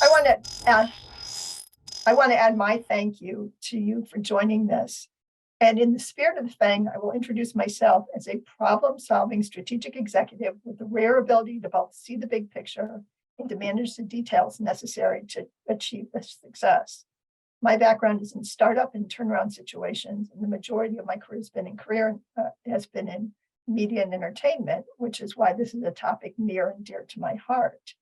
I want to add my thank you to you for joining this. And in the spirit of the thing, I will introduce myself as a problem-solving strategic executive with the rare ability to both see the big picture and to manage the details necessary to achieve this success. My background is in startup and turnaround situations, and the majority of my career has been in media and entertainment, which is why this is a topic near and dear to my heart.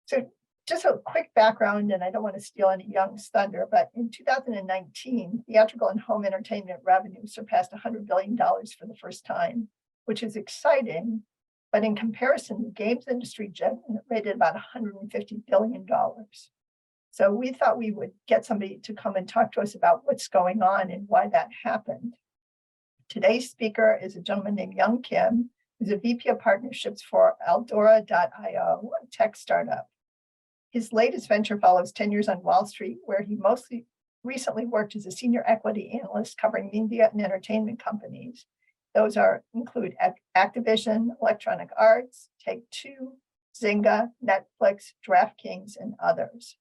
So just a quick background, and I don't want to steal any young's thunder, but in 2019, theatrical and home entertainment revenue surpassed $100 billion for the first time, which is exciting. But in comparison, the games industry generated about $150 billion. So we thought we would get somebody to come and talk to us about what's going on and why that happened. Today's speaker is a gentleman named Young Kim, who's a VP of partnerships for Aldora.io, a tech startup. His latest venture follows 10 years on Wall Street, where he recently worked as a senior equity analyst covering media and entertainment companies. Those include Activision, Electronic Arts, Take-Two, Zynga, Netflix, DraftKings, and others.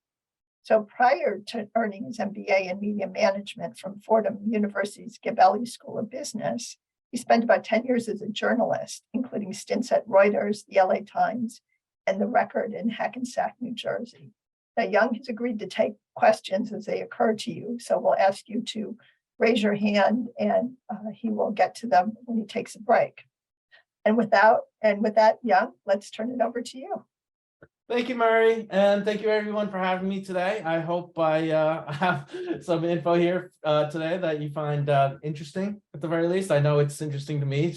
So prior to earning his MBA in media management from Fordham University's Gabelli School of Business, he spent about 10 years as a journalist, including stints at Reuters, the LA Times, and The Record in Hackensack, New Jersey. Now, Young has agreed to take questions as they occur to you, so we'll ask you to raise your hand, and he will get to them when he takes a break. And with that, Young, let's turn it over to you. Thank you, Mary, and thank you everyone for having me today. I hope I have some info here today that you find interesting at the very least. I know it's interesting to me,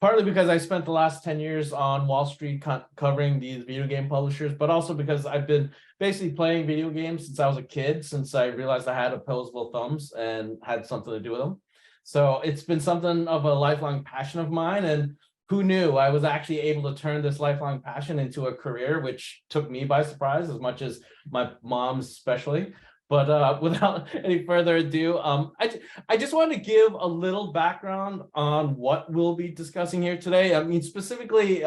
partly because I spent the last 10 years on Wall Street covering these video game publishers, but also because I've been basically playing video games since I was a kid, since I realized I had opposable thumbs and had something to do with them. So it's been something of a lifelong passion of mine, and who knew I was actually able to turn this lifelong passion into a career, which took me by surprise as much as my mom especially. But without any further ado, I just want to give a little background on what we'll be discussing here today. I mean, specifically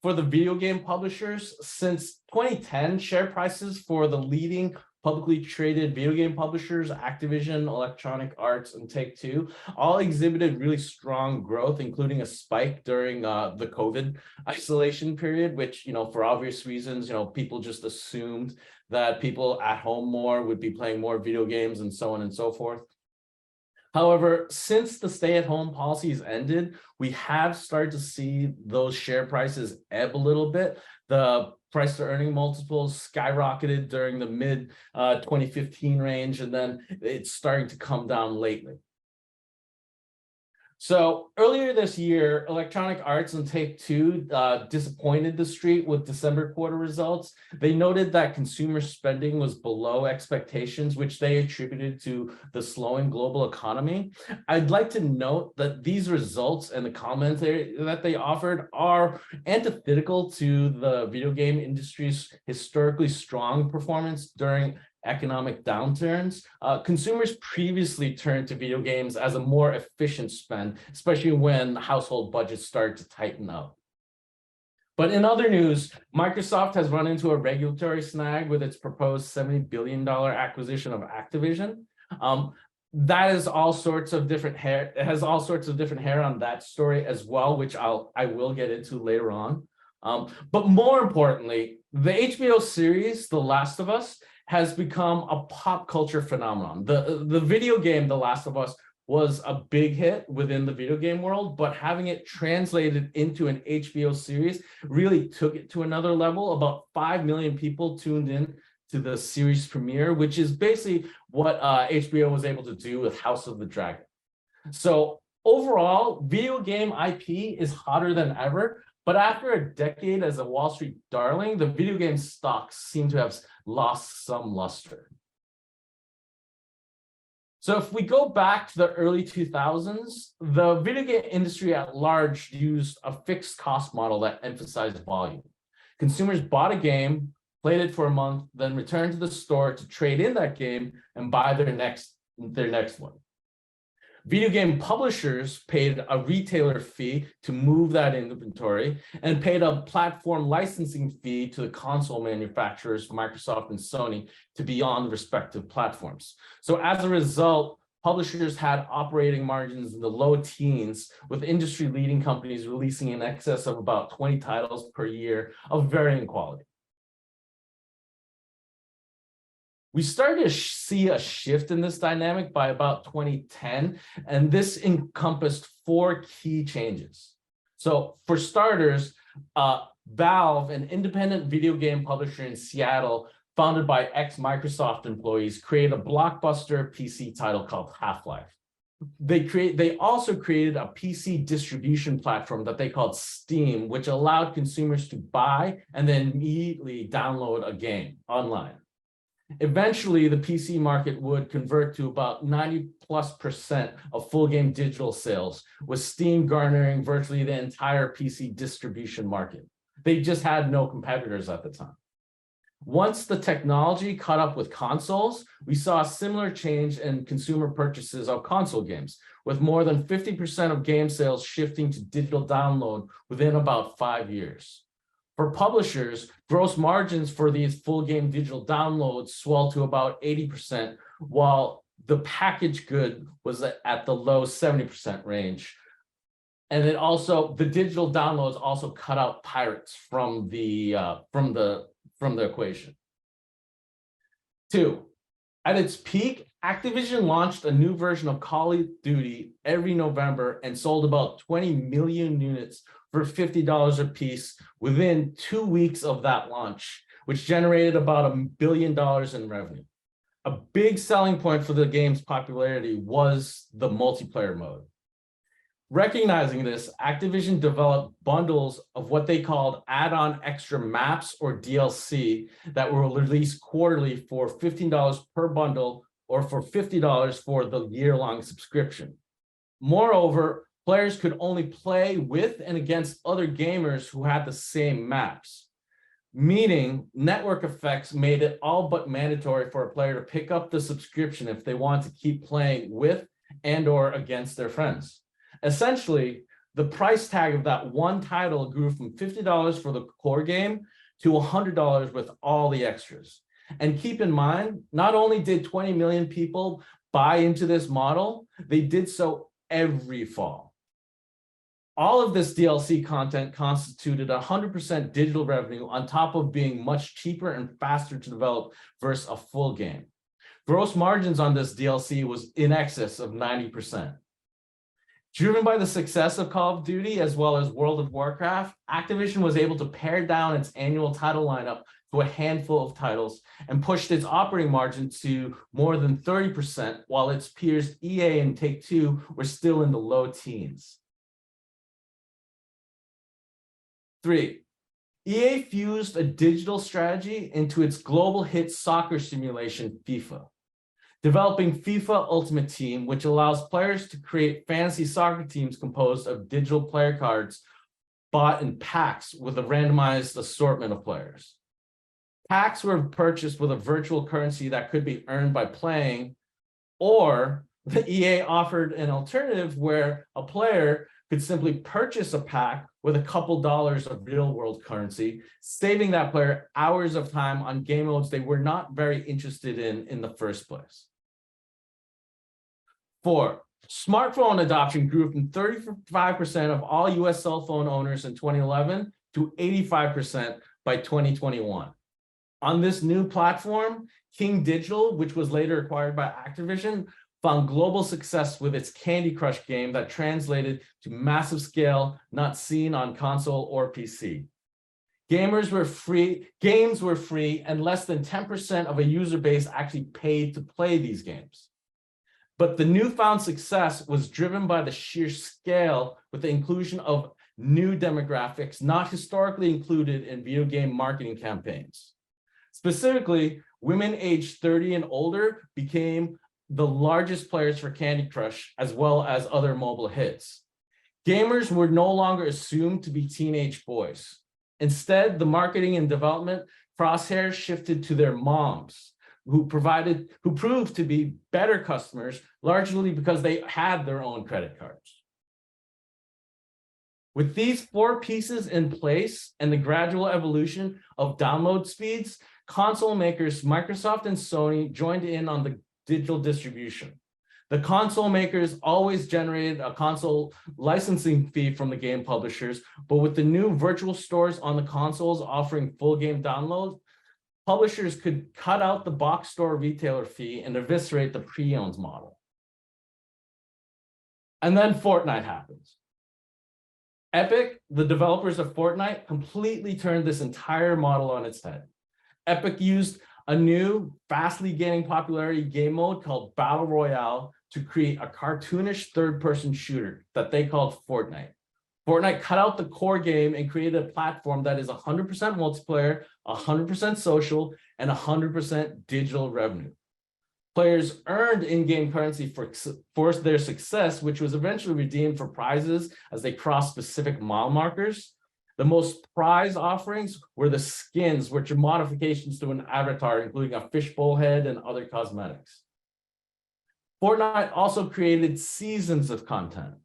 for the video game publishers, since 2010, share prices for the leading publicly traded video game publishers, Activision, Electronic Arts, and Take-Two, all exhibited really strong growth, including a spike during the COVID isolation period, which, for obvious reasons, people just assumed that people at home more would be playing more video games and so on and so forth. However, since the stay-at-home policies ended, we have started to see those share prices ebb a little bit. The price to earning multiples skyrocketed during the mid 2015 range, and then it's starting to come down lately. So earlier this year, Electronic Arts and Take-Two disappointed the street with December quarter results. They noted that consumer spending was below expectations, which they attributed to the slowing global economy. I'd like to note that these results and the commentary that they offered are antithetical to the video game industry's historically strong performance during economic downturns. Consumers previously turned to video games as a more efficient spend, especially when household budgets started to tighten up. But in other news, Microsoft has run into a regulatory snag with its proposed $70 billion acquisition of Activision. That is all sorts of different hair. It has all sorts of different hair on that story as well, which I will get into later on. But more importantly, the HBO series, The Last of Us, has become a pop culture phenomenon. The video game, The Last of Us, was a big hit within the video game world, but having it translated into an HBO series really took it to another level. About 5 million people tuned in to the series premiere, which is basically what HBO was able to do with House of the Dragon. So overall, video game IP is hotter than ever. But after a decade as a Wall Street darling, the video game stocks seem to have lost some luster. So if we go back to the early 2000s, the video game industry at large used a fixed cost model that emphasized volume. Consumers bought a game, played it for a month, then returned to the store to trade in that game and buy their next one. Video game publishers paid a retailer fee to move that inventory and paid a platform licensing fee to the console manufacturers, Microsoft and Sony, to be on the respective platforms. So as a result, publishers had operating margins in the low teens, with industry-leading companies releasing in excess of about 20 titles per year of varying quality. We started to see a shift in this dynamic by about 2010, and this encompassed 4 key changes. So for starters, Valve, an independent video game publisher in Seattle, founded by ex-Microsoft employees, created a blockbuster PC title called Half-Life. They also created a PC distribution platform that they called Steam, which allowed consumers to buy and then immediately download a game online. Eventually, the PC market would convert to about 90+% of full game digital sales, with Steam garnering virtually the entire PC distribution market. They just had no competitors at the time. Once the technology caught up with consoles, we saw a similar change in consumer purchases of console games, with more than 50% of game sales shifting to digital download within about 5 years. For publishers, gross margins for these full game digital downloads swelled to about 80%, while the packaged good was at the low 70% range. And it also, the digital downloads also cut out pirates from the equation. 2, at its peak, Activision launched a new version of Call of Duty every November and sold about 20 million units for $50 a piece within 2 weeks of that launch, which generated about $1 billion in revenue. A big selling point for the game's popularity was the multiplayer mode. Recognizing this, Activision developed bundles of what they called add-on extra maps, or DLC, that were released quarterly for $15 per bundle, or for $50 for the year-long subscription. Moreover, players could only play with and against other gamers who had the same maps, meaning network effects made it all but mandatory for a player to pick up the subscription if they want to keep playing with and or against their friends. Essentially, the price tag of that one title grew from $50 for the core game to $100 with all the extras. And keep in mind, not only did 20 million people buy into this model, they did so every fall. All of this DLC content constituted 100% digital revenue on top of being much cheaper and faster to develop versus a full game. Gross margins on this DLC was in excess of 90%. Driven by the success of Call of Duty as well as World of Warcraft, Activision was able to pare down its annual title lineup to a handful of titles and pushed its operating margin to more than 30%, while its peers EA and Take-Two were still in the low teens. 3, EA fused a digital strategy into its global hit soccer simulation, FIFA. Developing FIFA Ultimate Team, which allows players to create fantasy soccer teams composed of digital player cards bought in packs with a randomized assortment of players. Packs were purchased with a virtual currency that could be earned by playing, or the EA offered an alternative where a player could simply purchase a pack with a couple dollars of real-world currency, saving that player hours of time on game modes they were not very interested in the first place. 4, smartphone adoption grew from 35% of all US cell phone owners in 2011 to 85% by 2021. On this new platform, King Digital, which was later acquired by Activision, found global success with its Candy Crush game that translated to massive scale not seen on console or PC. Games were free, and less than 10% of a user base actually paid to play these games. But the newfound success was driven by the sheer scale, with the inclusion of new demographics not historically included in video game marketing campaigns. Specifically, women aged 30 and older became the largest players for Candy Crush, as well as other mobile hits. Gamers were no longer assumed to be teenage boys. Instead, the marketing and development crosshairs shifted to their moms, who proved to be better customers, largely because they had their own credit cards. With these 4 pieces in place and the gradual evolution of download speeds, console makers Microsoft and Sony joined in on the digital distribution. The console makers always generated a console licensing fee from the game publishers, but with the new virtual stores on the consoles offering full game downloads, publishers could cut out the box store retailer fee and eviscerate the pre-owned model. And then Fortnite happens. Epic, the developers of Fortnite, completely turned this entire model on its head. Epic used a new, fastly gaining popularity game mode called Battle Royale to create a cartoonish third-person shooter that they called Fortnite. Fortnite cut out the core game and created a platform that is 100% multiplayer, 100% social, and 100% digital revenue. Players earned in-game currency for their success, which was eventually redeemed for prizes as they crossed specific mile markers. The most prized offerings were the skins, which are modifications to an avatar, including a fishbowl head and other cosmetics. Fortnite also created seasons of content.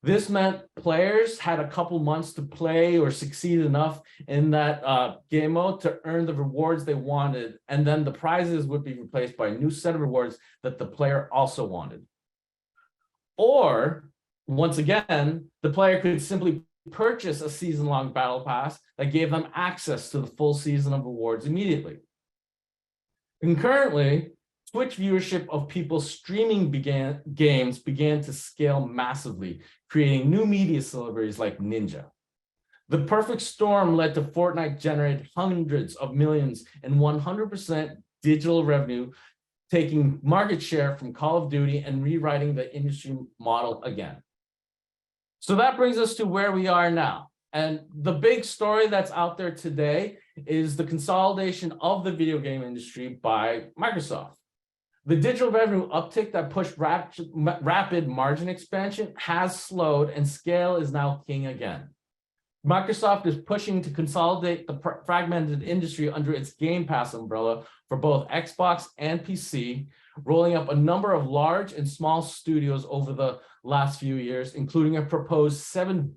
This meant players had a couple months to play or succeed enough in that game mode to earn the rewards they wanted, and then the prizes would be replaced by a new set of rewards that the player also wanted. Or, once again, the player could simply purchase a season-long battle pass that gave them access to the full season of rewards immediately. Concurrently, Twitch viewership of people streaming games began to scale massively, creating new media celebrities like Ninja. The perfect storm led to Fortnite generate hundreds of millions in 100% digital revenue, taking market share from Call of Duty and rewriting the industry model again. So that brings us to where we are now. And the big story that's out there today is the consolidation of the video game industry by Microsoft. The digital revenue uptick that pushed rapid margin expansion has slowed, and scale is now king again. Microsoft is pushing to consolidate the fragmented industry under its Game Pass umbrella for both Xbox and PC, rolling up a number of large and small studios over the last few years, including a proposed $70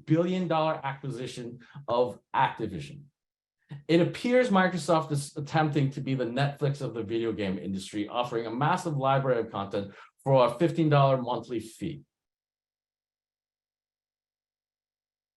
billion acquisition of Activision. It appears Microsoft is attempting to be the Netflix of the video game industry, offering a massive library of content for a $15 monthly fee.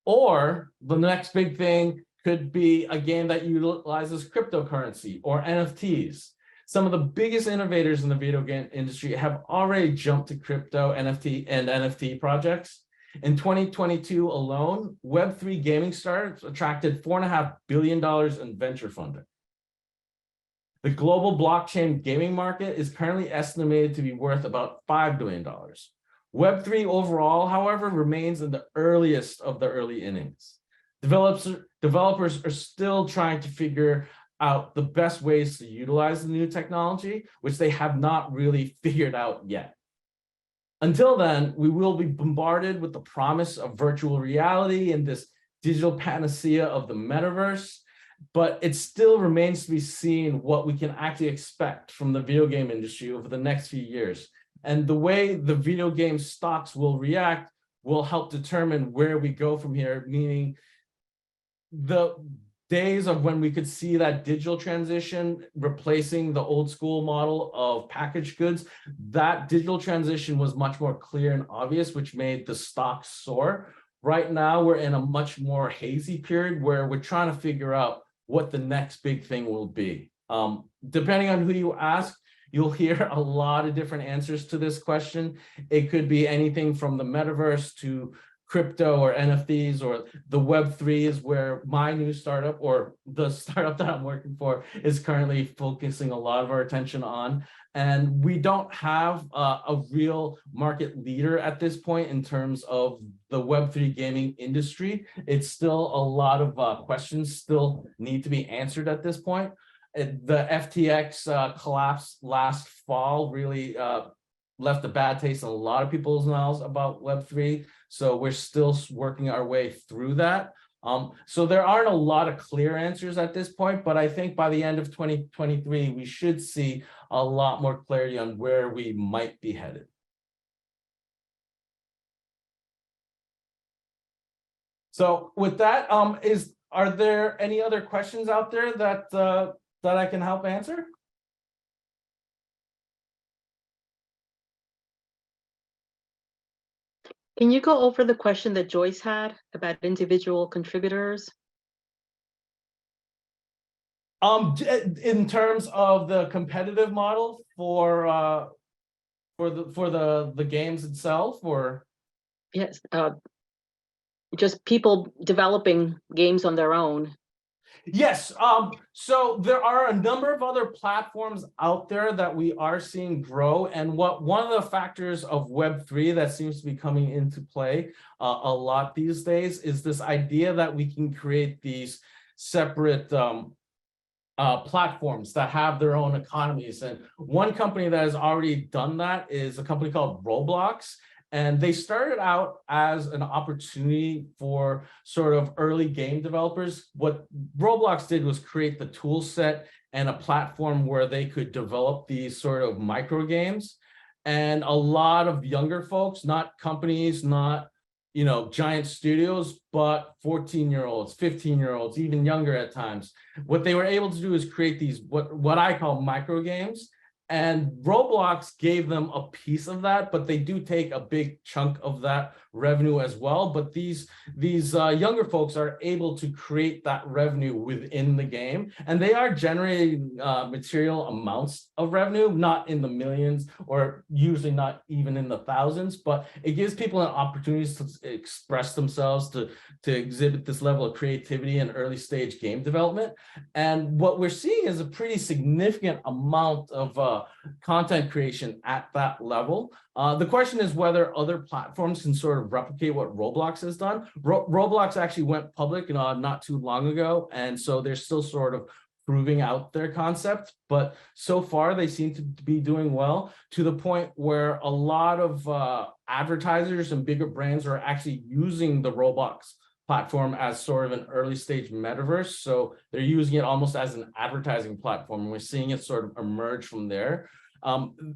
Or the next big thing could be a game that utilizes cryptocurrency or NFTs. Some of the biggest innovators in the video game industry have already jumped to crypto, NFT projects. In 2022 alone, Web3 gaming startups attracted $4.5 billion in venture funding. The global blockchain gaming market is currently estimated to be worth about $5 billion. Web3 overall, however, remains in the earliest of the early innings. Developers are still trying to figure out the best ways to utilize the new technology, which they have not really figured out yet. Until then, we will be bombarded with the promise of virtual reality and this digital panacea of the metaverse, but it still remains to be seen what we can actually expect from the video game industry over the next few years. And the way the video game stocks will react will help determine where we go from here, meaning the days of when we could see that digital transition replacing the old school model of packaged goods, that digital transition was much more clear and obvious, which made the stock soar. Right now, we're in a much more hazy period where we're trying to figure out what the next big thing will be. Depending on who you ask, you'll hear a lot of different answers to this question. It could be anything from the metaverse to crypto or NFTs, or the Web3 is where my new startup, or the startup that I'm working for, is currently focusing a lot of our attention on. And we don't have a real market leader at this point in terms of the Web3 gaming industry. It's still a lot of questions still need to be answered at this point. The FTX collapse last fall really left a bad taste in a lot of people's mouths about Web3. So we're still working our way through that. So there aren't a lot of clear answers at this point, but I think by the end of 2023, we should see a lot more clarity on where we might be headed. So with that, are there any other questions out there that I can help answer? Can you go over the question that Joyce had about individual contributors? In terms of the competitive model for the games itself, or Yes, just people developing games on their own. yes, so there are a number of other platforms out there that we are seeing grow, and one of the factors of Web3 that seems to be coming into play a lot these days is this idea that we can create these separate platforms that have their own economies. And one company that has already done that is a company called Roblox. And they started out as an opportunity for sort of early game developers. What Roblox did was create the tool set and a platform where they could develop these sort of micro games. And a lot of younger folks, not companies, not giant studios, but 14-year-olds, 15-year-olds, even younger at times. What they were able to do is create these what I call micro games. And Roblox gave them a piece of that, but they do take a big chunk of that revenue as well. But these younger folks are able to create that revenue within the game, and they are generating material amounts of revenue, not in the millions or usually not even in the thousands, but it gives people an opportunity to express themselves, to exhibit this level of creativity and early stage game development. And what we're seeing is a pretty significant amount of content creation at that level. The question is whether other platforms can sort of replicate what Roblox has done. Roblox actually went public not too long ago, and so they're still sort of proving out their concept, but so far they seem to be doing well, to the point where a lot of advertisers and bigger brands are actually using the Roblox platform as sort of an early stage metaverse. So they're using it almost as an advertising platform, and we're seeing it sort of emerge from there.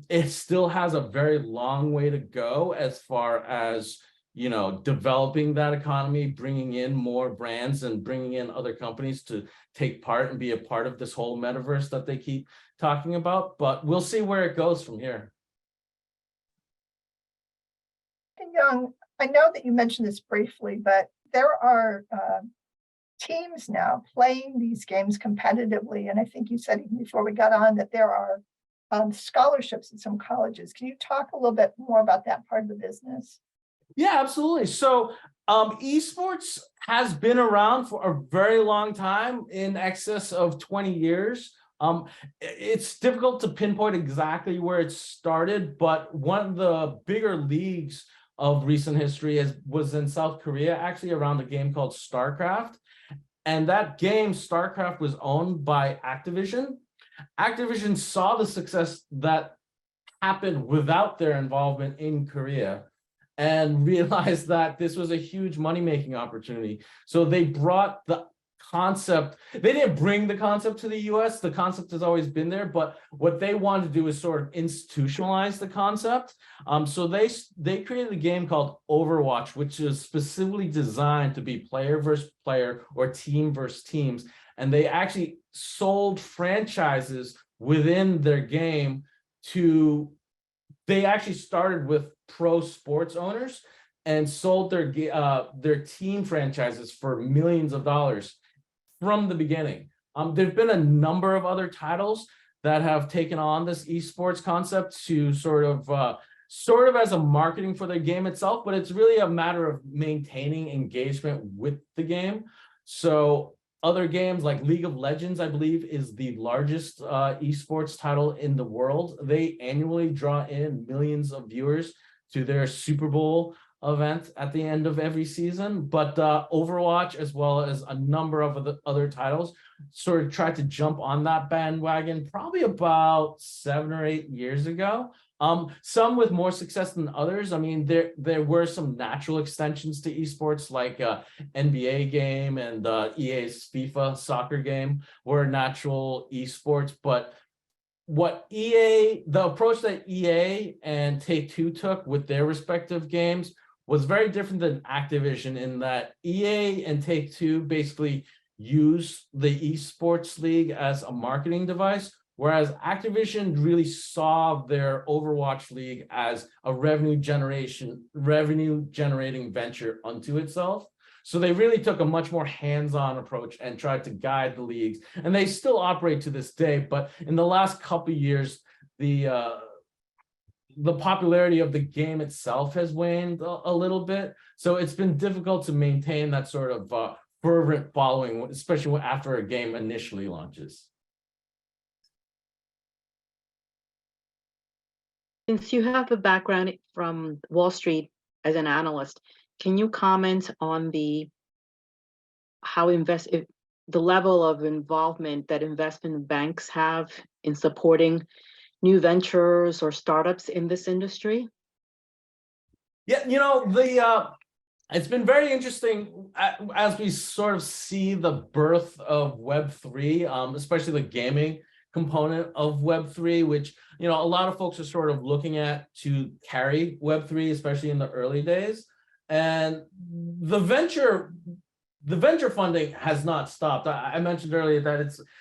It still has a very long way to go as far as developing that economy, bringing in more brands and bringing in other companies to take part and be a part of this whole metaverse that they keep talking about. But we'll see where it goes from here. And Young, I know that you mentioned this briefly, but there are teams now playing these games competitively. And I think you said even before we got on that there are scholarships at some colleges. Can you talk a little bit more about that part of the business? Yeah, absolutely. So esports has been around for a very long time, in excess of 20 years. It's difficult to pinpoint exactly where it started, but one of the bigger leagues of recent history was in South Korea, actually around a game called StarCraft. And that game, StarCraft, was owned by Activision. Activision saw the success that happened without their involvement in Korea and realized that this was a huge money-making opportunity. So they brought the concept, they didn't bring the concept to the US, the concept has always been there, but what they wanted to do is sort of institutionalize the concept. So they created a game called Overwatch, which is specifically designed to be player versus player or team versus teams. And they actually sold franchises within their game they actually started with pro sports owners and sold their team franchises for millions of dollars from the beginning. There've been a number of other titles that have taken on this esports concept to sort of as a marketing for the game itself, but it's really a matter of maintaining engagement with the game. So other games like League of Legends, I believe, is the largest esports title in the world. They annually draw in millions of viewers to their Super Bowl event at the end of every season. But Overwatch, as well as a number of other titles, sort of tried to jump on that bandwagon probably about 7 or 8 years ago. Some with more success than others. I mean, there were some natural extensions to esports, like NBA game and EA's FIFA soccer game were natural esports. But the approach that EA and Take-Two took with their respective games was very different than Activision, in that EA and Take-Two basically use the esports league as a marketing device, whereas Activision really saw their Overwatch League as a revenue generating venture unto itself. So they really took a much more hands-on approach and tried to guide the leagues, and they still operate to this day. But in the last couple of years, the popularity of the game itself has waned a little bit. So it's been difficult to maintain that sort of fervent following, especially after a game initially launches. Since you have a background from Wall Street as an analyst, can you comment on the level of involvement that investment banks have in supporting new ventures or startups in this industry? Yeah, it's been very interesting as we sort of see the birth of Web3, especially the gaming component of Web3, which, a lot of folks are sort of looking at to carry Web3, especially in the early days. And the venture funding has not stopped. I mentioned earlier that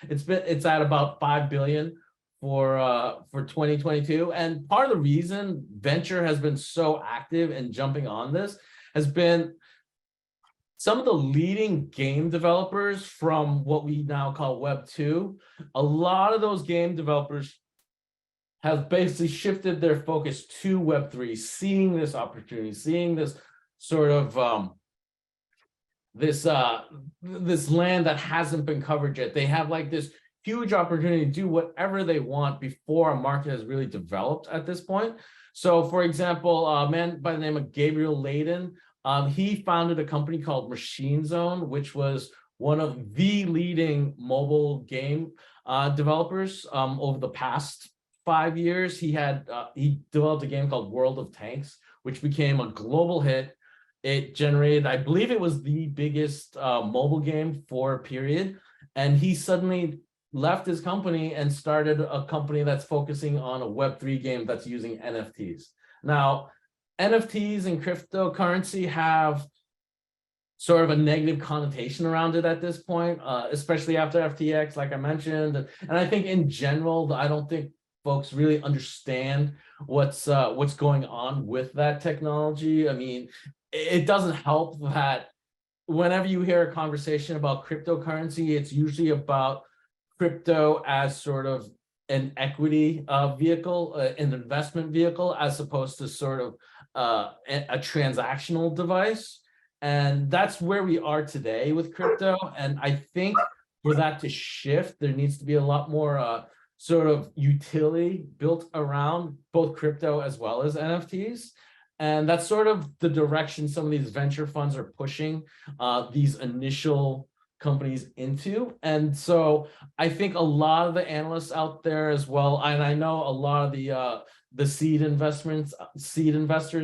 it's at about 5 billion for 2022. And part of the reason venture has been so active in jumping on this has been some of the leading game developers from what we now call Web 2. A lot of those game developers have basically shifted their focus to Web 3, seeing this opportunity, seeing this sort of this land that hasn't been covered yet. They have like this huge opportunity to do whatever they want before a market has really developed at this point. So, for example, a man by the name of Gabriel Layden, he founded a company called Machine Zone, which was one of the leading mobile game developers over the past 5 years. He developed a game called World of Tanks, which became a global hit. It generated, I believe it was the biggest mobile game for a period. And he suddenly left his company and started a company that's focusing on a Web3 game that's using NFTs. Now, NFTs and cryptocurrency have sort of a negative connotation around it at this point, especially after FTX, like I mentioned. And I think in general, I don't think folks really understand what's going on with that technology. I mean, it doesn't help that whenever you hear a conversation about cryptocurrency, it's usually about crypto as sort of an equity vehicle, an investment vehicle, as opposed to sort of a transactional device. And that's where we are today with crypto. And I think for that to shift, there needs to be a lot more sort of utility built around both crypto as well as NFTs. And that's sort of the direction some of these venture funds are pushing these initial companies into. And so I think a lot of the analysts out there as well, and I know a lot of the seed investors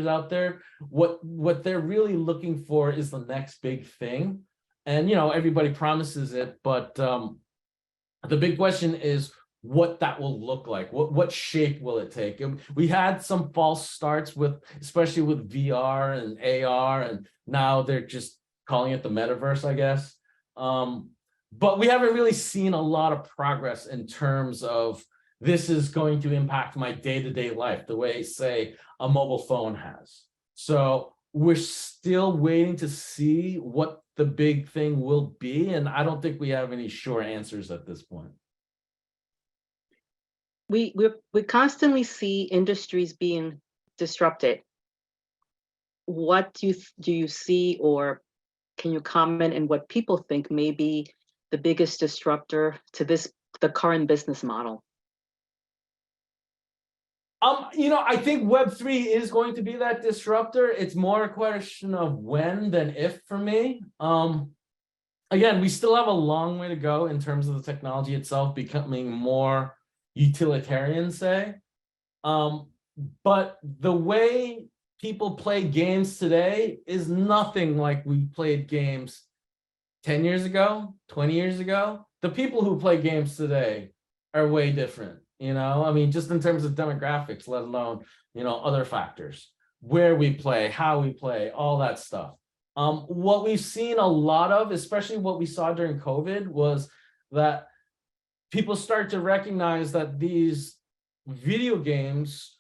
out there, what they're really looking for is the next big thing. And everybody promises it, but the big question is what that will look like. What shape will it take? And we had some false starts especially with VR and AR, and now they're just calling it the metaverse, I guess. But we haven't really seen a lot of progress in terms of this is going to impact my day-to-day life the way, say, a mobile phone has. So we're still waiting to see what the big thing will be, and I don't think we have any sure answers at this point. We constantly see industries being disrupted. What do you see, or can you comment on what people think may be the biggest disruptor to the current business model? I think Web3 is going to be that disruptor. It's more a question of when than if for me. Again, we still have a long way to go in terms of the technology itself becoming more utilitarian, say. But the way people play games today is nothing like we played games 10 years ago, 20 years ago. The people who play games today are way different, you know? I mean, just in terms of demographics, let alone, you know, other factors, where we play, how we play, all that stuff. What we've seen a lot of, especially what we saw during COVID, was that people start to recognize that these video games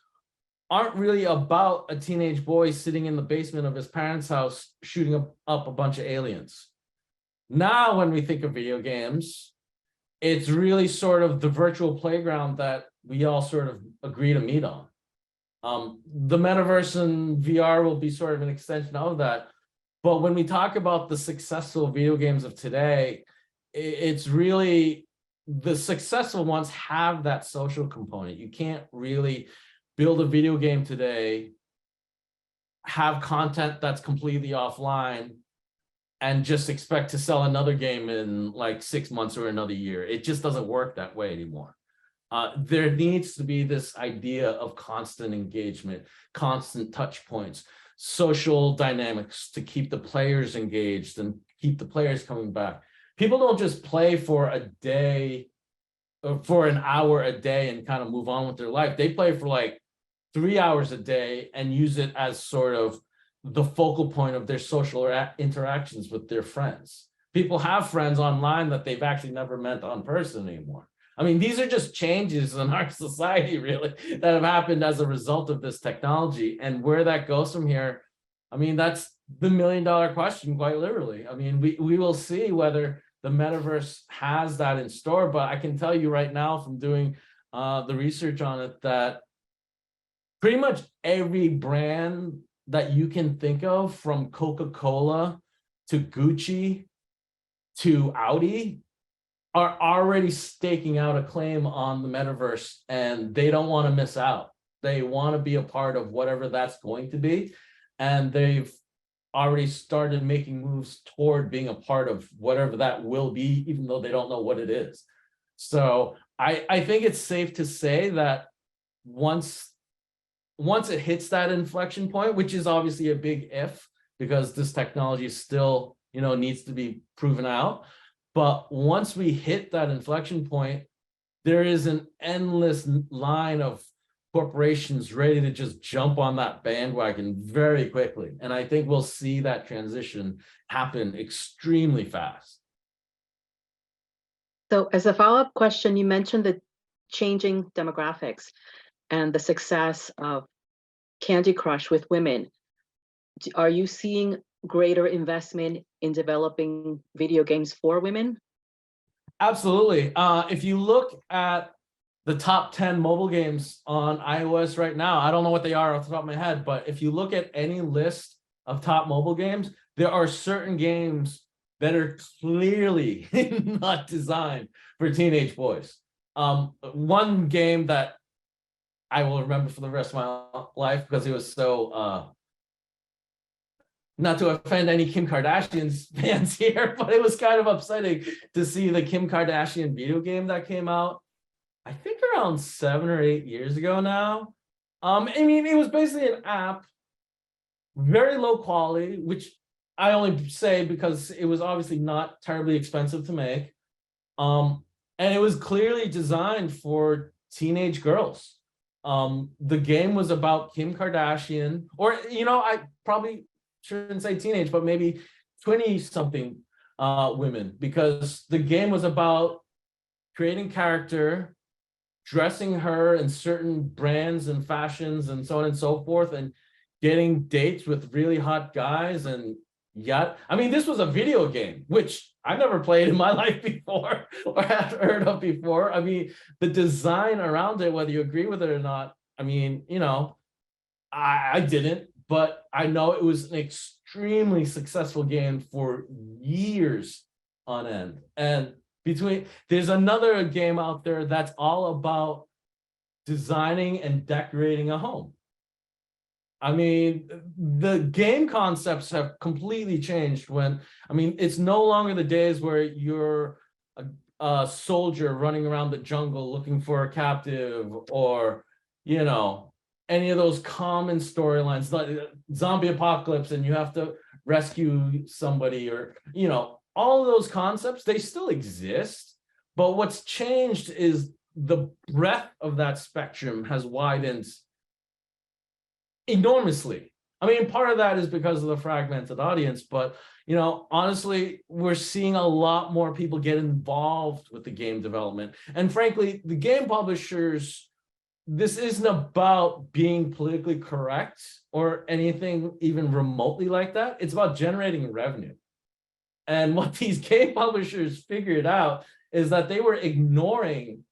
aren't really about a teenage boy sitting in the basement of his parents' house shooting up a bunch of aliens. Now, when we think of video games, it's really sort of the virtual playground that we all sort of agree to meet on. The metaverse and VR will be sort of an extension of that. But when we talk about the successful video games of today, it's really the successful ones have that social component. You can't really build a video game today, have content that's completely offline, and just expect to sell another game in like 6 months or another year. It just doesn't work that way anymore. There needs to be this idea of constant engagement, constant touch points, social dynamics to keep the players engaged and keep the players coming back. People don't just play for a day or for an hour a day and kind of move on with their life. They play for like 3 hours a day and use it as sort of the focal point of their social interactions with their friends. People have friends online that they've actually never met in person anymore. I mean, these are just changes in our society, really, that have happened as a result of this technology. And where that goes from here, I mean, that's the $1 million question, quite literally. I mean, we will see whether the metaverse has that in store, but I can tell you right now from doing the research on it that pretty much every brand that you can think of, from Coca-Cola to Gucci to Audi, are already staking out a claim on the metaverse, and they don't want to miss out. They want to be a part of whatever that's going to be. And they've already started making moves toward being a part of whatever that will be, even though they don't know what it is. So I think it's safe to say that once it hits that inflection point, which is obviously a big if, because this technology still, you know, needs to be proven out. But once we hit that inflection point, there is an endless line of corporations ready to just jump on that bandwagon very quickly. And I think we'll see that transition happen extremely fast. So as a follow-up question, you mentioned the changing demographics and the success of Candy Crush with women. Are you seeing greater investment in developing video games for women? Absolutely. If you look at the top 10 mobile games on iOS right now, I don't know what they are off the top of my head, but if you look at any list of top mobile games, there are certain games that are clearly not designed for teenage boys. One game that I will remember for the rest of my life because it was so, not to offend any Kim Kardashian fans here, but it was kind of upsetting to see the Kim Kardashian video game that came out, I think around 7 or 8 years ago now. I mean, it was basically an app, very low quality, which I only say because it was obviously not terribly expensive to make. And it was clearly designed for teenage girls. The game was about Kim Kardashian, or, you know, I probably shouldn't say teenage, but maybe 20-something women, because the game was about creating character, dressing her in certain brands and fashions and so on and so forth, and getting dates with really hot guys. And yet, I mean, this was a video game, which I've never played in my life before or have heard of before. I mean, the design around it, whether you agree with it or not, I mean, you know, I didn't, but I know it was an extremely successful game for years on end. And there's another game out there that's all about designing and decorating a home. I mean, the game concepts have completely changed when, I mean, it's no longer the days where you're a soldier running around the jungle looking for a captive, or, you know, any of those common storylines, like zombie apocalypse, and you have to rescue somebody, or, you know, all of those concepts, they still exist. But what's changed is the breadth of that spectrum has widened enormously. I mean, part of that is because of the fragmented audience, but, you know, honestly, we're seeing a lot more people get involved with the game development. And frankly, the game publishers, this isn't about being politically correct or anything even remotely like that. It's about generating revenue. And what these game publishers figured out is that they were ignoring,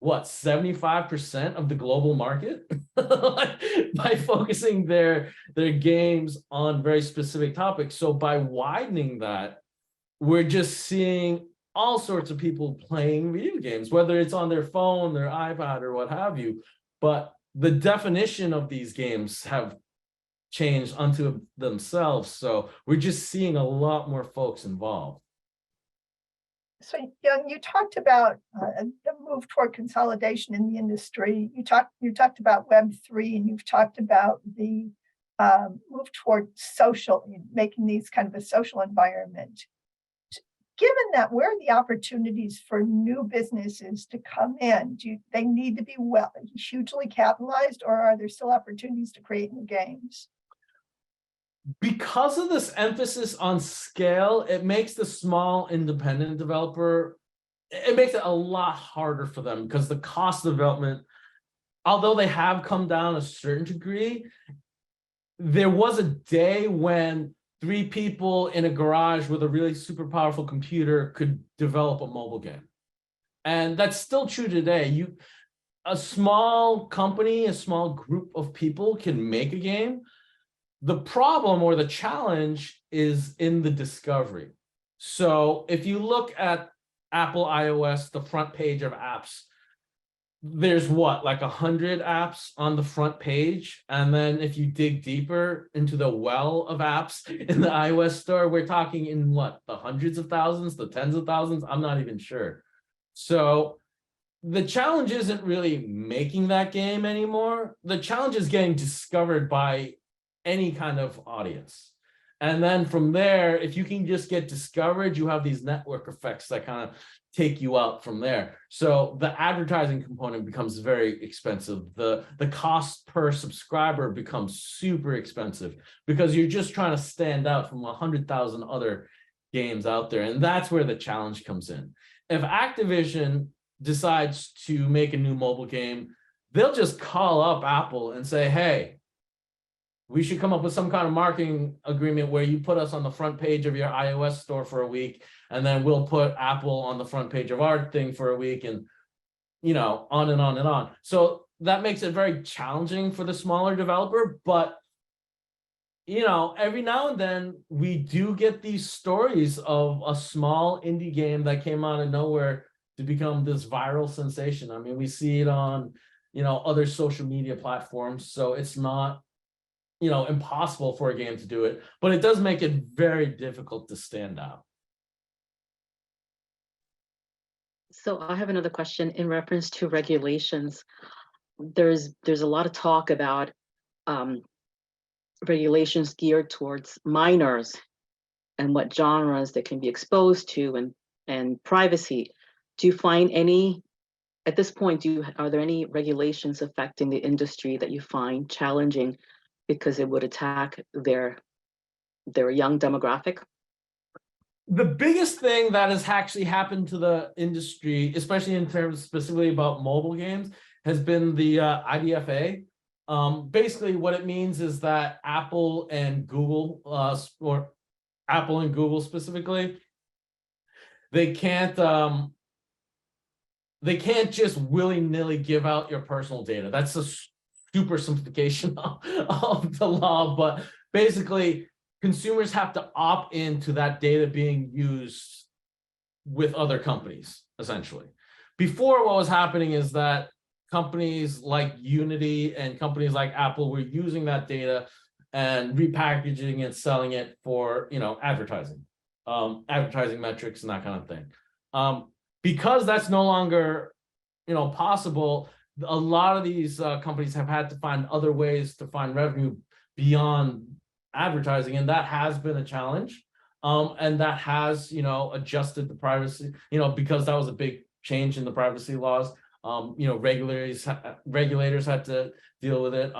what, 75% of the global market by focusing their games on very specific topics. So by widening that, we're just seeing all sorts of people playing video games, whether it's on their phone, their iPad, or what have you. But the definition of these games have changed unto themselves. So we're just seeing a lot more folks involved. So, Young, you talked about the move toward consolidation in the industry. You talked about Web3, and you've talked about the move toward social, making these kind of a social environment. Given that, where are the opportunities for new businesses to come in? Do they need to be hugely capitalized, or are there still opportunities to create new games? Because of this emphasis on scale, it makes the small independent developer, it makes it a lot harder for them, because the cost of development, although they have come down a certain degree, there was a day when 3 people in a garage with a really super powerful computer could develop a mobile game. And that's still true today. A small company, a small group of people can make a game. The problem or the challenge is in the discovery. So if you look at Apple iOS, the front page of apps, there's what, like 100 apps on the front page. And then if you dig deeper into the well of apps in the iOS store, we're talking in what, the hundreds of thousands, the tens of thousands? I'm not even sure. So the challenge isn't really making that game anymore. The challenge is getting discovered by any kind of audience. And then from there, if you can just get discovered, you have these network effects that kind of take you out from there. So the advertising component becomes very expensive. The cost per subscriber becomes super expensive, because you're just trying to stand out from 100,000 other games out there. And that's where the challenge comes in. If Activision decides to make a new mobile game, they'll just call up Apple and say, hey, we should come up with some kind of marketing agreement where you put us on the front page of your iOS store for a week, and then we'll put Apple on the front page of our thing for a week, and, you know, on and on and on. So that makes it very challenging for the smaller developer. But, you know, every now and then we do get these stories of a small indie game that came out of nowhere to become this viral sensation. I mean, we see it on, you know, other social media platforms. So it's not, you know, impossible for a game to do it, but it does make it very difficult to stand out. So I have another question in reference to regulations. There's a lot of talk about regulations geared towards minors and what genres they can be exposed to, and privacy. Do you find any, at this point, are there any regulations affecting the industry that you find challenging because it would attack their young demographic? The biggest thing that has actually happened to the industry, especially in terms specifically about mobile games, has been the IDFA. Basically, what it means is that Apple and Google, or Apple and Google specifically, they can't just willy-nilly give out your personal data. That's a super simplification of the law, but basically consumers have to opt into that data being used with other companies, essentially. Before, what was happening is that companies like Unity and companies like Apple were using that data and repackaging and selling it for, you know, advertising metrics and that kind of thing. Because that's no longer, you know, possible, a lot of these companies have had to find other ways to find revenue beyond advertising, and that has been a challenge. And that has, adjusted the privacy, because that was a big change in the privacy laws. Regulators had to deal with it.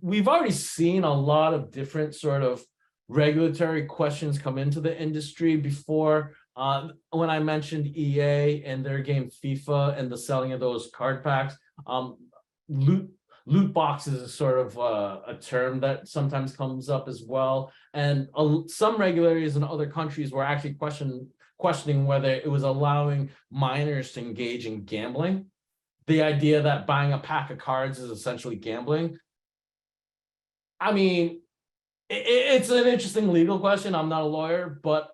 We've already seen a lot of different sort of regulatory questions come into the industry before. When I mentioned EA and their game FIFA and the selling of those card packs, loot boxes is sort of a term that sometimes comes up as well. And some regulators in other countries were actually questioning whether it was allowing minors to engage in gambling. The idea that buying a pack of cards is essentially gambling. I mean, it's an interesting legal question. I'm not a lawyer, but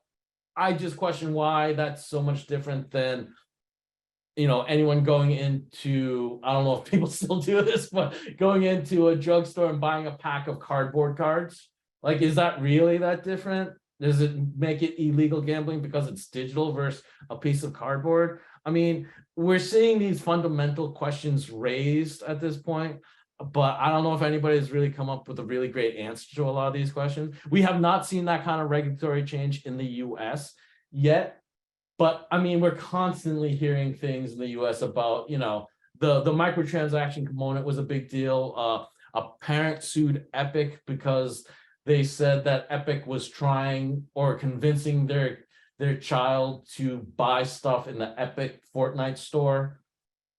I just question why that's so much different than, anyone going into, I don't know if people still do this, but going into a drugstore and buying a pack of cardboard cards. Like, is that really that different? Does it make it illegal gambling because it's digital versus a piece of cardboard? I mean, we're seeing these fundamental questions raised at this point, but I don't know if anybody has really come up with a really great answer to a lot of these questions. We have not seen that kind of regulatory change in the US yet, but I mean, we're constantly hearing things in the US about, the microtransaction component was a big deal. A parent sued Epic because they said that Epic was trying or convincing their child to buy stuff in the Epic Fortnite store.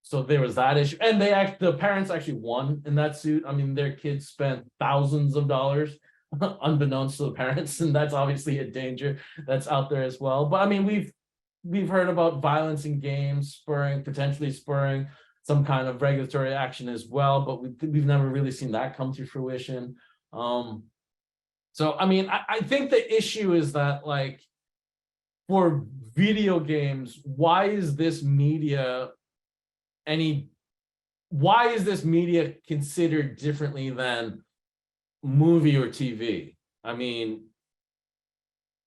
So there was that issue. And the parents actually won in that suit. I mean, their kids spent thousands of dollars unbeknownst to the parents, and that's obviously a danger that's out there as well. But I mean, we've heard about violence in games potentially spurring some kind of regulatory action as well, but we've never really seen that come to fruition. So I mean, I think the issue is that, like, for video games, why is this media considered differently than movie or TV? I mean,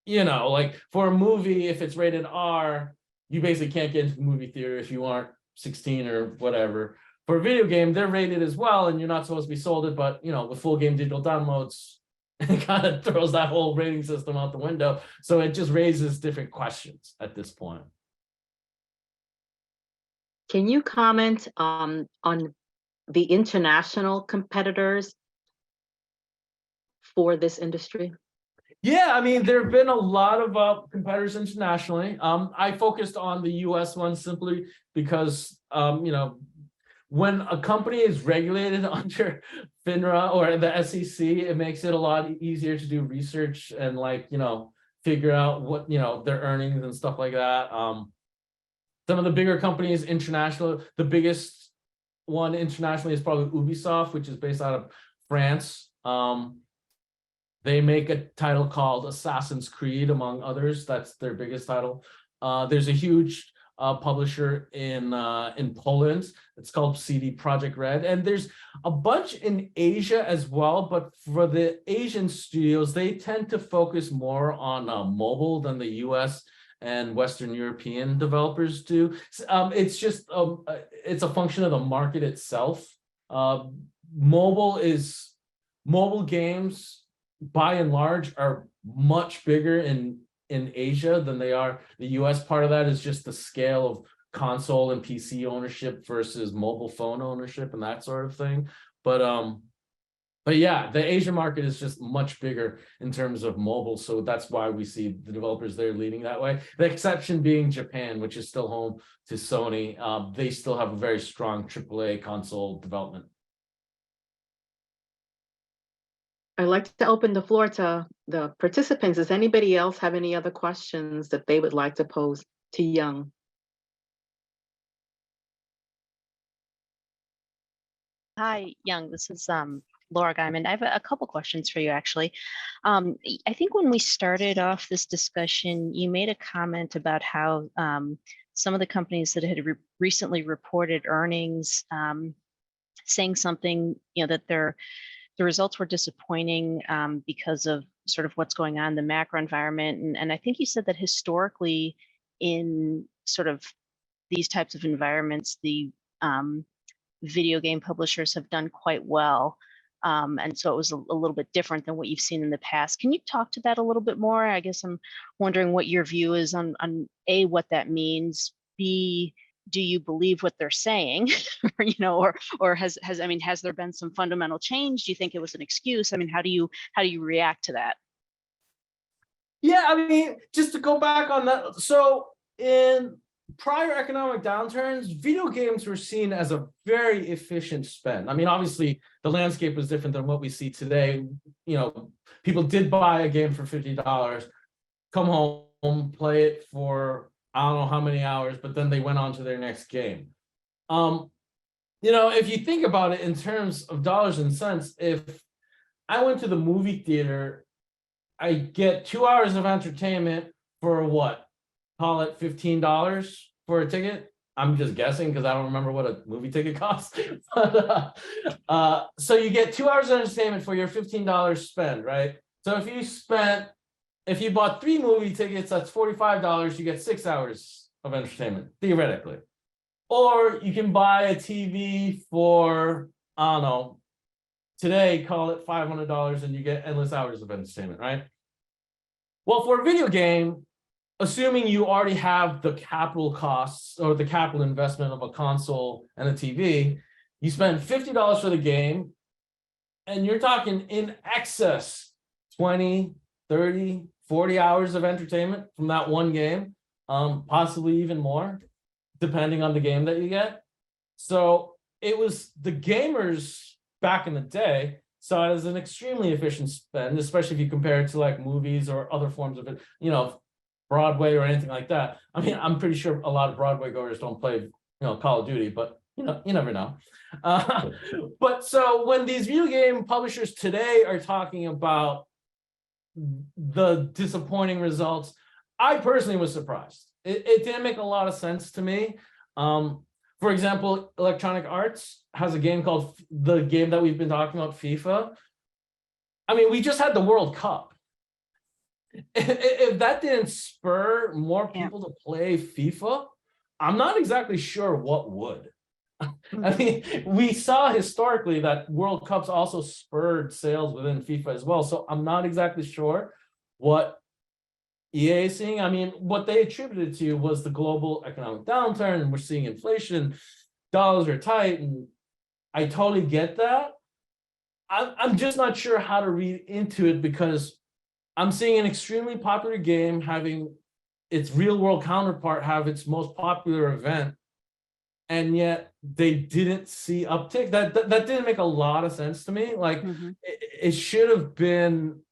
like, for a movie, if it's rated R, you basically can't get into the movie theater if you aren't 16 or whatever. For a video game, they're rated as well, and you're not supposed to be sold it, but with full game digital downloads, it kind of throws that whole rating system out the window. So it just raises different questions at this point. Can you comment on the international competitors for this industry? Yeah, I mean, there have been a lot of competitors internationally. I focused on the US one simply because, when a company is regulated under FINRA or the SEC, it makes it a lot easier to do research and, like, figure out what, their earnings and stuff like that. Some of the bigger companies international, the biggest one internationally is probably Ubisoft, which is based out of France. They make a title called Assassin's Creed, among others. That's their biggest title. There's a huge publisher in Poland. It's called CD Projekt Red, and there's a bunch in Asia as well. But for the Asian studios, they tend to focus more on mobile than the US and Western European developers do. It's just it's a function of the market itself. Mobile games, by and large, are much bigger in Asia than they are the US. Part of that is just the scale of console and PC ownership versus mobile phone ownership and that sort of thing. But yeah, the Asian market is just much bigger in terms of mobile, so that's why we see the developers there leading that way. The exception being Japan, which is still home to Sony. They still have a very strong AAA console development. I'd like to open the floor to the participants. Does anybody else have any other questions that they would like to pose to Young? Hi, Young. This is Laura Guyman. I have a couple questions for you, actually. I think when we started off this discussion, you made a comment about how some of the companies that had recently reported earnings, saying something, that the results were disappointing because of sort of what's going on in the macro environment. And I think you said that historically, in sort of these types of environments, the video game publishers have done quite well. And so it was a little bit different than what you've seen in the past. Can you talk to that a little bit more? I guess I'm wondering what your view is on A, what that means, B, do you believe what they're saying? or has there been some fundamental change? Do you think it was an excuse? I mean, how do you react to that? Yeah, I mean, just to go back on that. So in prior economic downturns, video games were seen as a very efficient spend. I mean, obviously the landscape was different than what we see today. People did buy a game for $50, come home, play it for I don't know how many hours, but then they went on to their next game. If you think about it in terms of dollars and cents, if I went to the movie theater, I get 2 hours of entertainment for what? Call it $15 for a ticket. I'm just guessing because I don't remember what a movie ticket costs. So you get 2 hours of entertainment for your $15 spend, right? So if you bought 3 movie tickets, that's $45, you get 6 hours of entertainment, theoretically. Or you can buy a TV for, I don't know, today, call it $500 and you get endless hours of entertainment, right? Well, for a video game, assuming you already have the capital costs or the capital investment of a console and a TV, you spend $50 for the game, and you're talking in excess 20, 30, 40 hours of entertainment from that one game, possibly even more, depending on the game that you get. So it was the gamers back in the day saw it as an extremely efficient spend, especially if you compare it to like movies or other forms of it, Broadway or anything like that. I mean, I'm pretty sure a lot of Broadway goers don't play, Call of Duty, but you never know. But so when these video game publishers today are talking about the disappointing results, I personally was surprised. It didn't make a lot of sense to me. For example, Electronic Arts has a game called the game that we've been talking about, FIFA. I mean, we just had the World Cup. If that didn't spur more people to play FIFA, I'm not exactly sure what would. I mean, we saw historically that World Cups also spurred sales within FIFA as well. So I'm not exactly sure what EA is seeing. I mean, what they attributed to was the global economic downturn, and we're seeing inflation, dollars are tight, and I totally get that. I'm just not sure how to read into it, because I'm seeing an extremely popular game having its real world counterpart have its most popular event, and yet they didn't see uptick. That didn't make a lot of sense to me. Like it should have been,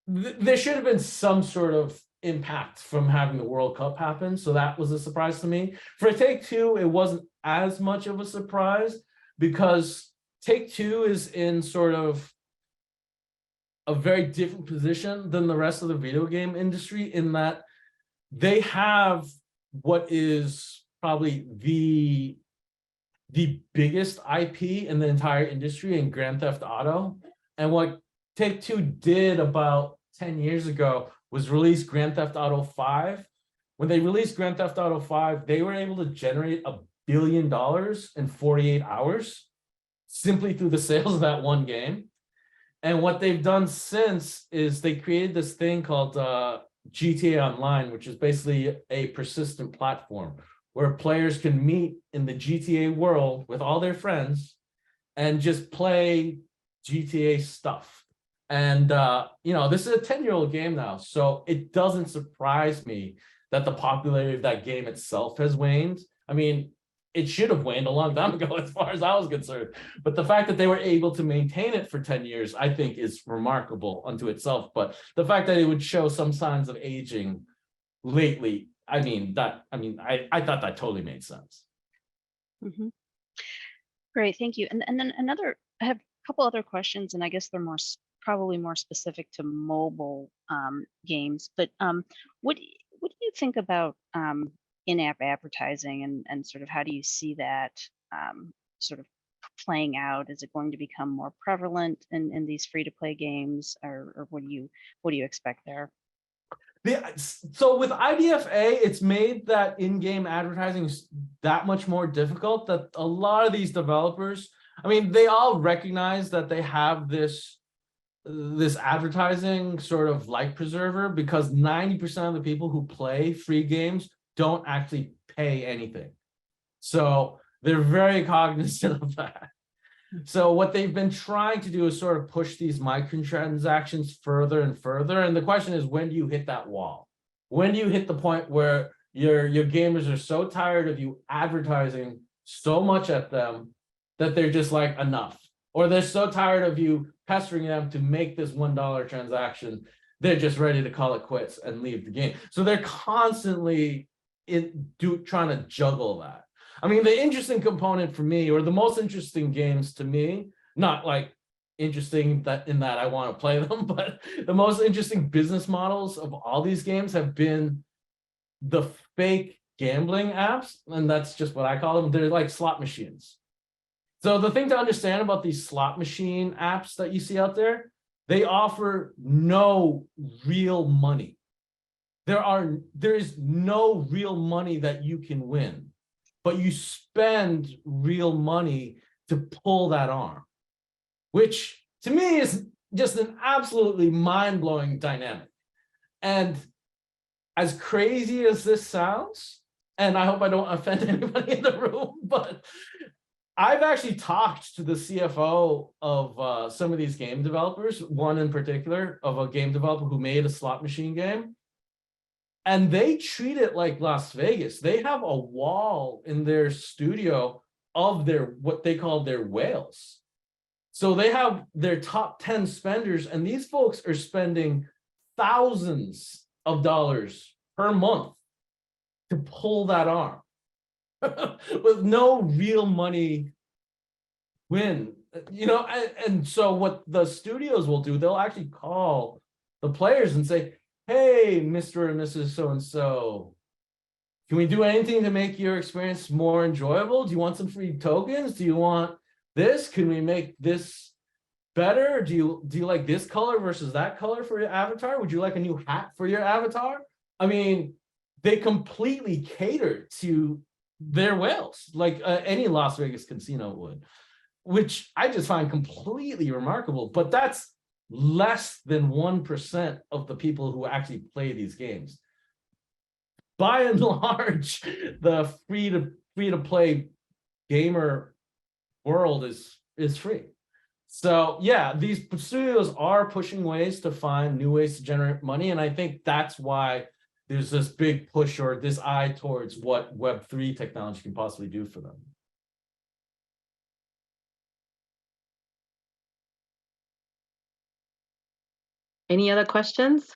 there should have been some sort of impact from having the World Cup happen. So that was a surprise to me. For Take-Two, it wasn't as much of a surprise, because Take-Two is in sort of a very different position than the rest of the video game industry, in that they have what is probably the biggest IP in the entire industry in Grand Theft Auto. And what Take-Two did about 10 years ago was release Grand Theft Auto 5. When they released Grand Theft Auto 5, they were able to generate $1 billion in 48 hours simply through the sales of that one game. And what they've done since is they created this thing called GTA Online, which is basically a persistent platform where players can meet in the GTA world with all their friends and just play GTA stuff. And, this is a 10-year-old game now, so it doesn't surprise me that the popularity of that game itself has waned. I mean, it should have waned a long time ago as far as I was concerned. But the fact that they were able to maintain it for 10 years, I think is remarkable unto itself. But the fact that it would show some signs of aging lately, I thought that totally made sense. Great, thank you. And then I have a couple other questions, and I guess they're probably more specific to mobile games. But what do you think about in-app advertising, and sort of how do you see that sort of playing out? Is it going to become more prevalent in these free-to-play games, or what do you expect there? So with IDFA, it's made that in-game advertising that much more difficult that a lot of these developers, I mean, they all recognize that they have this advertising sort of life preserver, because 90% of the people who play free games don't actually pay anything. So they're very cognizant of that. So what they've been trying to do is sort of push these microtransactions further and further. And the question is, when do you hit that wall? When do you hit the point where your gamers are so tired of you advertising so much at them that they're just like, enough? Or they're so tired of you pestering them to make this $1 transaction, they're just ready to call it quits and leave the game. So they're constantly trying to juggle that. I mean, the interesting component for me, or the most interesting games to me, not like interesting in that I want to play them, but the most interesting business models of all these games have been the fake gambling apps. And that's just what I call them. They're like slot machines. So the thing to understand about these slot machine apps that you see out there, they offer no real money. There is no real money that you can win, but you spend real money to pull that arm, which to me is just an absolutely mind-blowing dynamic. And as crazy as this sounds, and I hope I don't offend anybody in the room, but I've actually talked to the CFO of some of these game developers, one in particular of a game developer who made a slot machine game. And they treat it like Las Vegas. They have a wall in their studio of what they call their whales. So they have their top 10 spenders, and these folks are spending thousands of dollars per month to pull that arm with no real money win. And so what the studios will do, they'll actually call the players and say, hey, Mr. and Mrs. So-and-so, can we do anything to make your experience more enjoyable? Do you want some free tokens? Do you want this? Can we make this better? Do you like this color versus that color for your avatar? Would you like a new hat for your avatar? I mean, they completely cater to their whales, like any Las Vegas casino would, which I just find completely remarkable. But that's less than 1% of the people who actually play these games. By and large, the free to play gamer world is free. So yeah, these studios are pushing ways to find new ways to generate money, and I think that's why there's this big push or this eye towards what Web3 technology can possibly do for them. Any other questions?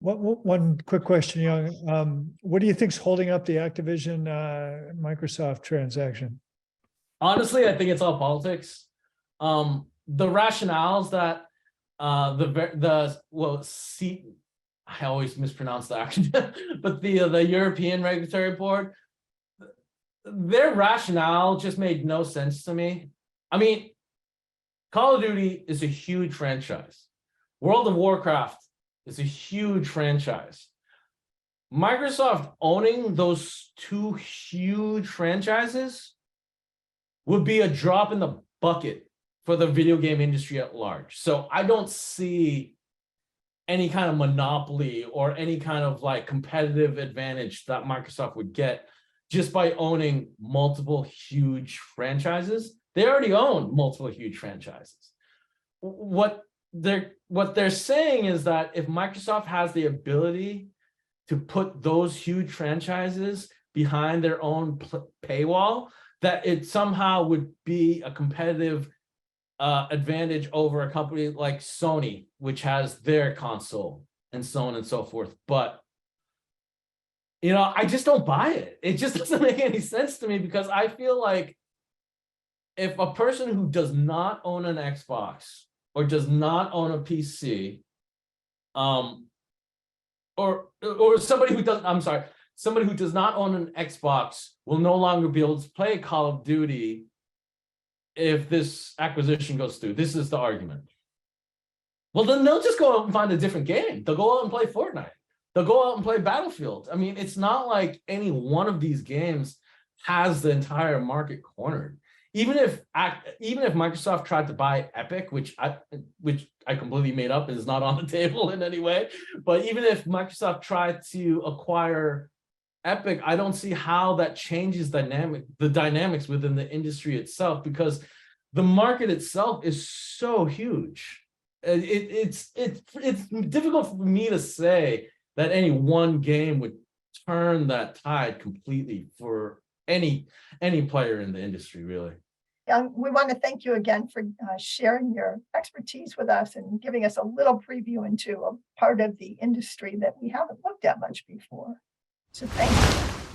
One quick question, Young. What do you think's holding up the Activision Microsoft transaction? Honestly, I think it's all politics. The rationales that I always mispronounce the acronym, but the European Regulatory Board, their rationale just made no sense to me. I mean, Call of Duty is a huge franchise. World of Warcraft is a huge franchise. Microsoft owning those two huge franchises would be a drop in the bucket for the video game industry at large. So I don't see any kind of monopoly or any kind of like competitive advantage that Microsoft would get just by owning multiple huge franchises. They already own multiple huge franchises. What they're saying is that if Microsoft has the ability to put those huge franchises behind their own paywall, that it somehow would be a competitive advantage over a company like Sony, which has their console and so on and so forth. But I just don't buy it. It just doesn't make any sense to me, because I feel like if a person who does not own an Xbox or does not own a PC, or somebody who does not own an Xbox will no longer be able to play Call of Duty if this acquisition goes through. This is the argument. Well, then they'll just go out and find a different game. They'll go out and play Fortnite. They'll go out and play Battlefield. I mean, it's not like any one of these games has the entire market cornered. Even if Microsoft tried to buy Epic, which I completely made up, is not on the table in any way. But even if Microsoft tried to acquire Epic, I don't see how that changes the dynamics within the industry itself, because the market itself is so huge. It's difficult for me to say that any one game would turn that tide completely for any player in the industry, really. We want to thank you again for sharing your expertise with us and giving us a little preview into a part of the industry that we haven't looked at much before. So thank you.